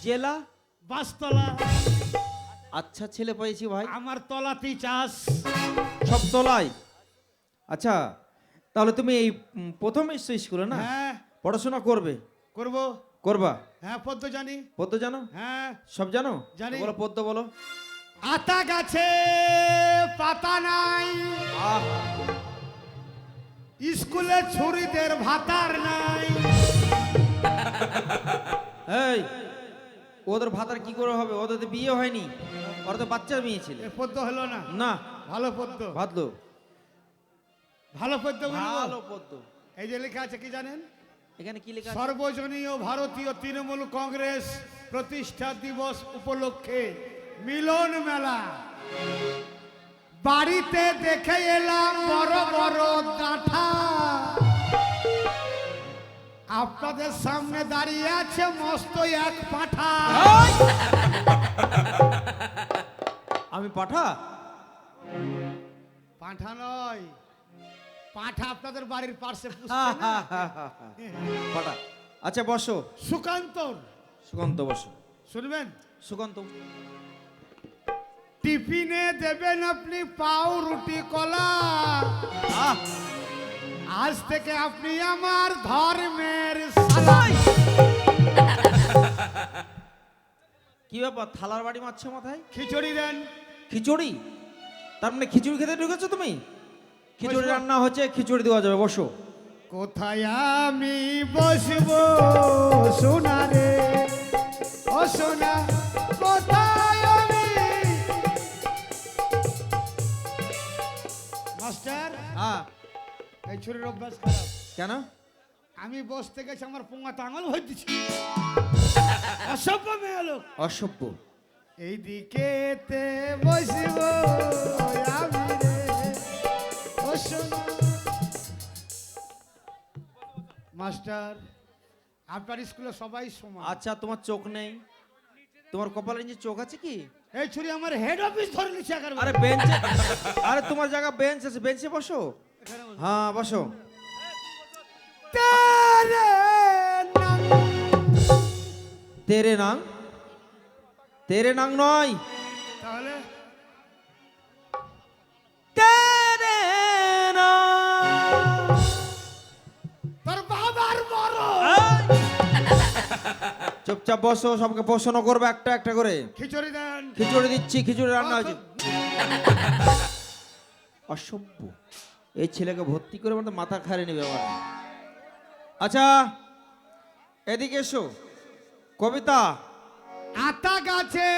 জেলা? বাসতলা। আচ্ছা ছেলে পেয়েছি ভাই। আমার তলাতেই চাষ। সব তলায়? আচ্ছা তাহলে তুমি এই প্রথম এসছো স্কুলে না? হ্যাঁ পড়াশোনা করবে? করব। করবা? হ্যাঁ পদ্ম জানি। পদ্য জানো? হ্যাঁ সব জানো? জানি। বলো পদ্য বলো। আতা গাছে পাতা নাই, আহ, স্কুলে ছুরিদের ভাতার নাই। এই ওদের ভাতার কি করে হবে? ওদের তো বিয়ে হয়নি, ওরা তো বাচ্চার মেয়ে ছিল। এ পদ্য হলো না। না ভালো পদ্য। ভাদলো ভালো পদ্য বলবো? ভালো পদ্য। এই যে লেখা আছে কি জানেন? এখানে কি লেখা আছে? সর্বজনীয় ভারতীয় তৃণমূল কংগ্রেস প্রতিষ্ঠা দিবস উপলক্ষে মিলন মেলা। বাড়িতে দেখে এলাম বড় বড় ডাঁঠা, আপনাদের সামনে দাঁড়িয়ে আছে মস্ত এক পাঁঠা। আমি পাঠা? পাঁঠা নয়, পাঁঠা আপনাদের বাড়ির পাশে পাঠা। আচ্ছা বসো। সুকান্তর। সুকান্ত বসো। শুনবেন? সুকান্ত টিফিনে দেবেন আপনি পাউ রুটি কলা, আহ, আজ থেকে আপনি আমার ধর্মের সালাই। কি ব্যাপার থালার বাড়ি মারছো মাথায়? খিচুড়ি দেন। খিচুড়ি? তার মানে খিচুড়ি খেতে ঢুকেছো তুমি? খিচুড়ি বসবো। রান্না হচ্ছে, খিচুড়ি দেওয়া যাবে, বসো। কোথায় আমি বসবো সোনা রে, ও সোনা কোথায় আমি? মাস্টার হ্যাঁ এই ছুরির অভ্যাস খারাপ। কেন? আমি বসতে গেছি আমার পোঙাতে আঙুল ভর দিচ্ছি। অসভ্য মেয়ে লোক। অসভ্য। এই দিকেতে বসবো আমি রে, ও সোনা। মাস্টার আপনার স্কুলে সবাই সমান। আচ্ছা তোমার চোখ নেই? তোমার কপালের নিচে চোখ আছে কি? এই ছুরি আমার হেড অফিস ধরে নিচ্ছে একবার। আরে বেঞ্চে, আরে তোমার জায়গা বেঞ্চ আছে, বেঞ্চে বসো। হ্যাঁ বসো। তেরে নাং? তেরে নাং নয়, তাহলে তেরে নাং। তোর বাবার বড়। চুপচাপ বসো, সবকে প্রশ্ন করবে একটা একটা করে। খিচুড়ি দেন। খিচুড়ি দিচ্ছি, খিচুড়ি রান্না হয়েছে। অসভ্য, এই ছেলেকে ভর্তি করে মতো মাথা খারে নেবে আবার। আচ্ছা এদিকে এসো। কবিতা। আতা গাছে